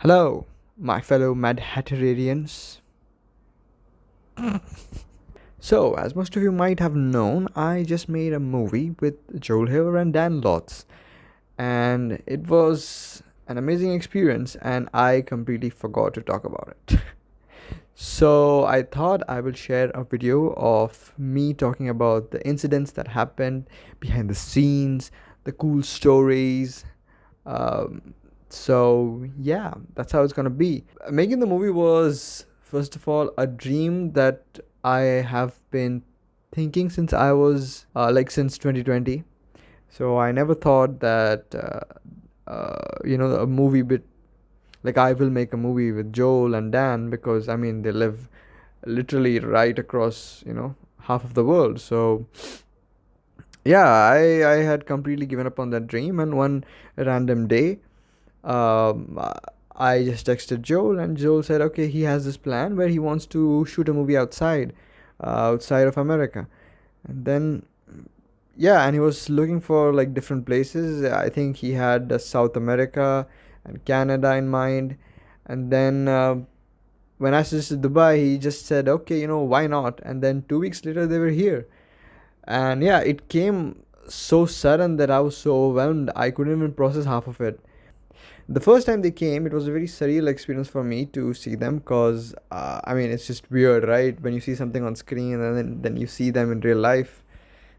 Hello, my fellow Mad Hatterarians. So, as most of you might have known, I just made a movie with Joel Hill and Dan Lotz, and it was an amazing experience, and I completely forgot to talk about it. So, I thought I will share a video of me talking about the incidents that happened behind the scenes, the cool stories, um, so yeah, that's how it's gonna be. Making the movie was first of all a dream that I have been thinking since I was since 2020. So I never thought that a movie bit like I will make a movie with Joel and Dan, because I mean they live literally right across half of the world. So yeah, I had completely given up on that dream, and one random day, um, I just texted Joel, and Joel said, okay, he has this plan where he wants to shoot a movie outside of America. And then, yeah, and he was looking for like different places. I think he had South America and Canada in mind. And then when I suggested Dubai, he just said, okay, why not? And then 2 weeks later, they were here. And yeah, it came so sudden that I was so overwhelmed, I couldn't even process half of it. The first time they came, it was a very surreal experience for me to see them, because I mean it's just weird, right? When you see something on screen and then you see them in real life,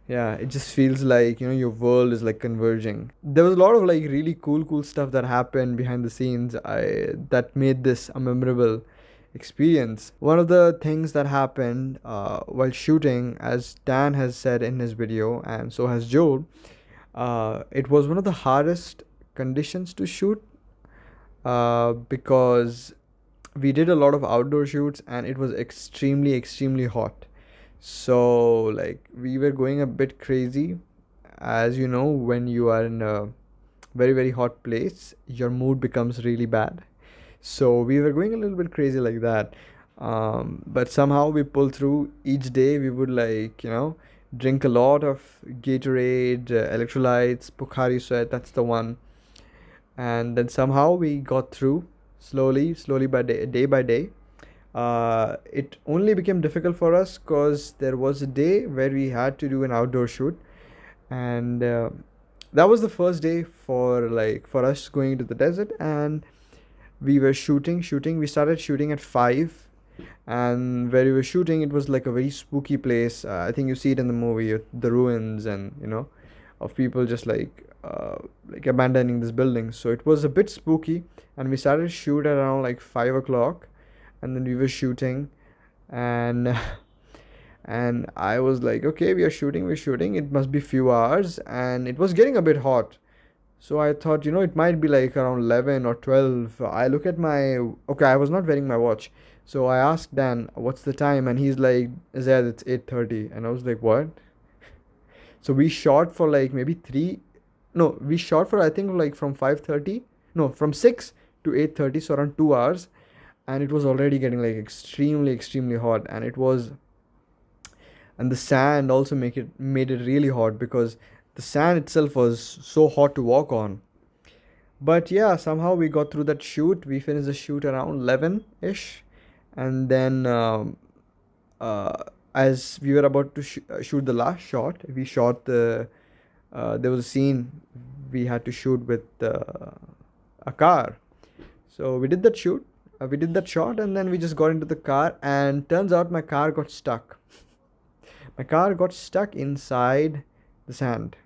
yeah, it just feels like your world is like converging. There was a lot of like really cool stuff that happened behind the scenes, that made this a memorable experience. One of the things that happened while shooting, as Dan has said in his video and so has Joel, it was one of the hardest conditions to shoot, because we did a lot of outdoor shoots and it was extremely hot. So like we were going a bit crazy. As you know, when you are in a very hot place, your mood becomes really bad. So we were going a little bit crazy like that. But somehow we pulled through. Each day we would drink a lot of Gatorade, electrolytes, Bukhari sweat, that's the one. And then somehow we got through, slowly by day by day. It only became difficult for us because there was a day where we had to do an outdoor shoot, and that was the first day for us going to the desert. And we were shooting. We started shooting at 5, and where we were shooting, it was like a very spooky place. I think you see it in the movie, the ruins, and of people just like abandoning this building. So it was a bit spooky, and we started shoot around like 5 o'clock, and then we were shooting, and and I was like, okay, we're shooting. It must be few hours, and it was getting a bit hot. So I thought, it might be like around 11 or 12. I look at my, okay, I was not wearing my watch. So I asked Dan, what's the time? And he's like, Zaid, it's 8:30. And I was like, what? So we shot for like maybe 3, no, we shot for I think like from 5:30, no, from 6 to 8:30, so around 2 hours. And it was already getting like extremely hot, and the sand also made it really hot, because the sand itself was so hot to walk on. But yeah, somehow we got through that shoot. We finished the shoot around 11 ish, and then uh, as we were about to shoot the last shot, we shot there was a scene we had to shoot with a car. So we did that shoot, we did that shot, and then we just got into the car, and turns out my car got stuck. My car got stuck inside the sand.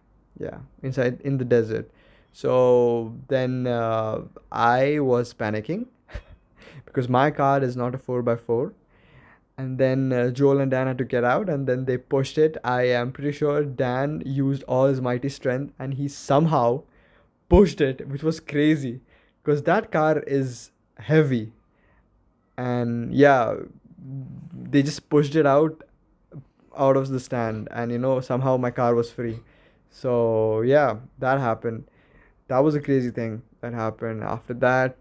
Yeah, inside in the desert. So then I was panicking because my car is not a 4x4. And then Joel and Dan had to get out, and then they pushed it. I am pretty sure Dan used all his mighty strength, and he somehow pushed it, which was crazy because that car is heavy. And yeah, they just pushed it out of the stand, and somehow my car was free. So yeah, that happened. That was a crazy thing that happened. After that,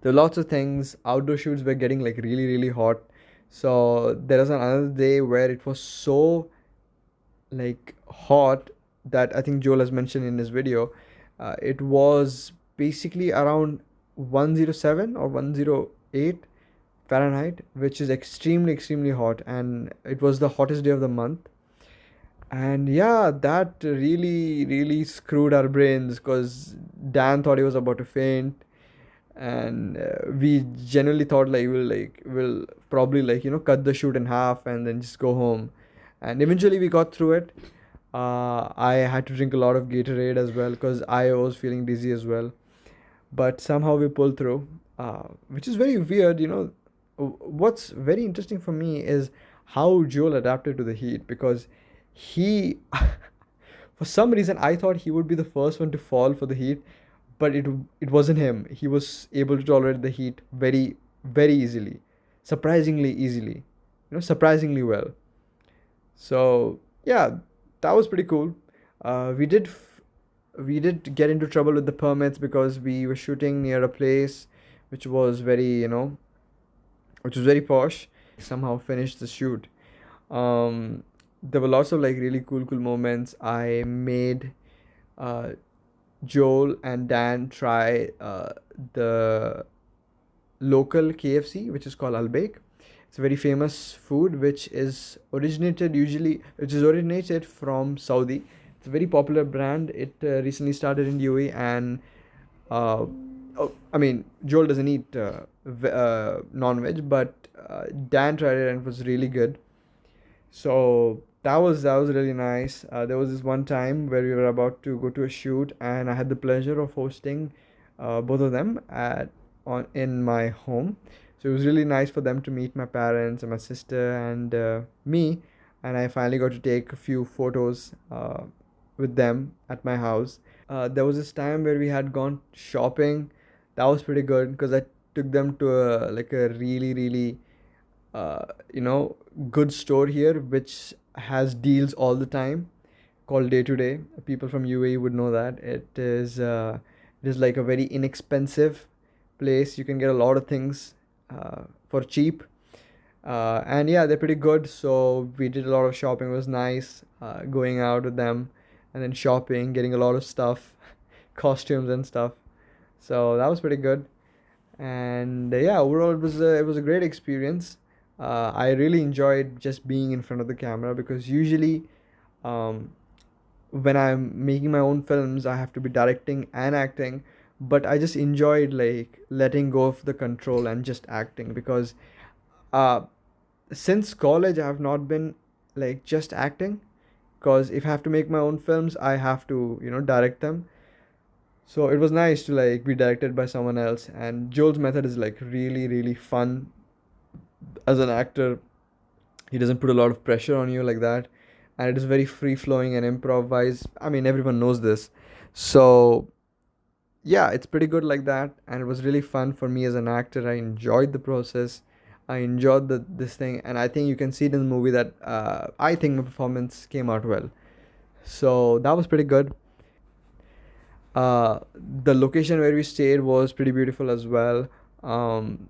there were lots of things. Outdoor shoots were getting like really hot. So there was another day where it was so like hot that I think Joel has mentioned in his video. It was basically around 107 or 108 Fahrenheit, which is extremely, extremely hot. And it was the hottest day of the month. And yeah, that really, really screwed our brains because Dan thought he was about to faint. And we generally thought like we'll probably cut the shoot in half and then just go home. And eventually we got through it. I had to drink a lot of Gatorade as well because I was feeling dizzy as well. But somehow we pulled through, which is very weird. What's very interesting for me is how Joel adapted to the heat because he, for some reason, I thought he would be the first one to fall for the heat, but it wasn't him. He was able to tolerate the heat very, very easily, surprisingly easily, surprisingly well. So yeah, that was pretty cool. We did get into trouble with the permits because we were shooting near a place which was very which was very posh. Somehow finished the shoot. Um, there were lots of like really cool moments. I made uh, Joel and Dan try the local KFC, which is called Al Bake. It's a very famous food which is originated from Saudi. It's a very popular brand. It recently started in UAE, and uh, oh, I mean, Joel doesn't eat non-veg, but Dan tried it and it was really good. So that was really nice. There was this one time where we were about to go to a shoot, and I had the pleasure of hosting both of them at on in my home. So it was really nice for them to meet my parents and my sister and me, and I finally got to take a few photos with them at my house. There was this time where we had gone shopping. That was pretty good because I took them to a really, really uh, you know good store here which has deals all the time, called Day to Day. People from UAE would know that it is like a very inexpensive place. You can get a lot of things for cheap, and yeah, they're pretty good. So we did a lot of shopping. It was nice going out with them and then shopping, getting a lot of stuff, costumes and stuff. So that was pretty good. And yeah, overall it was a great experience. I really enjoyed just being in front of the camera because usually um, when I'm making my own films, I have to be directing and acting. But I just enjoyed like letting go of the control and just acting because uh, since college I have not been like just acting, because if I have to make my own films, I have to direct them. So it was nice to like be directed by someone else. And Joel's method is like really, really fun as an actor. He doesn't put a lot of pressure on you like that, and it is very free flowing and improvised. I mean, everyone knows this. So yeah, it's pretty good like that, and it was really fun for me as an actor. I enjoyed the process. I enjoyed this thing, and I think you can see it in the movie that I think my performance came out well. So that was pretty good. The location where we stayed was pretty beautiful as well. Um,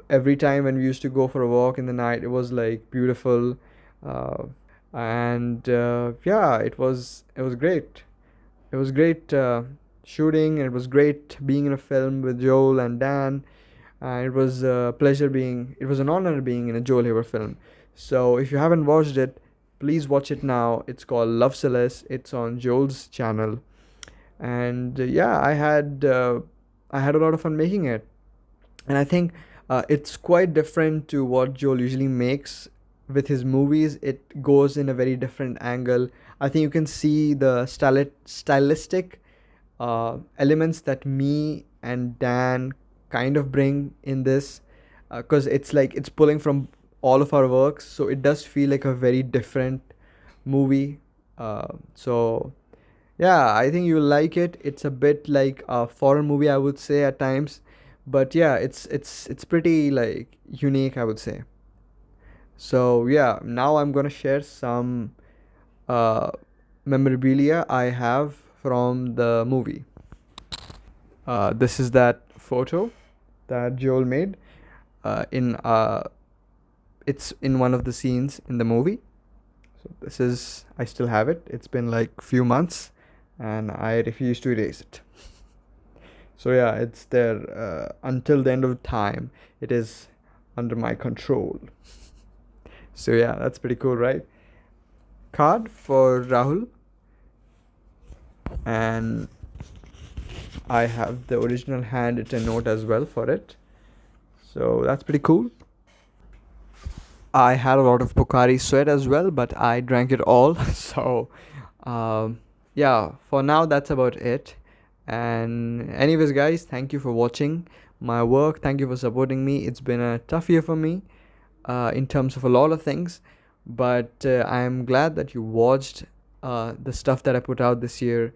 every time when we used to go for a walk in the night, it was like beautiful. Uh, and yeah, it was great. It was great shooting, and it was great being in a film with Joel and Dan. It was a pleasure being. It was an honor being in a Joel Haver film. So if you haven't watched it, please watch it now. It's called Love Celeste. It's on Joel's channel, and yeah, I had a lot of fun making it. And I think it's quite different to what Joel usually makes with his movies. It goes in a very different angle. I think you can see the stylistic elements that me and Dan kind of bring in this, because it's like it's pulling from all of our works, so it does feel like a very different movie. So yeah, I think you'll like it. It's a bit like a foreign movie, I would say at times, but yeah, it's pretty like unique, I would say. So yeah, now I'm gonna share some uh, memorabilia I have from the movie. This is that photo that Joel made. In It's in one of the scenes in the movie. So this is I still have it. It's been like few months, and I refuse to erase it. So yeah, it's there until the end of time. It is under my control. So yeah, that's pretty cool, right? Card for Rahul, and I have the original handwritten note as well for it. So that's pretty cool. I had a lot of Pocari Sweat as well, but I drank it all. So, um, yeah, for now, that's about it. And, anyways, guys, thank you for watching my work. Thank you for supporting me. It's been a tough year for me in terms of a lot of things, but I'm glad that you watched the stuff that I put out this year,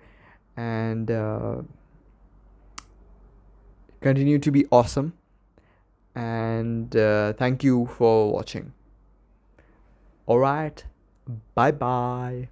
and continue to be awesome. And thank you for watching. All right. Bye bye.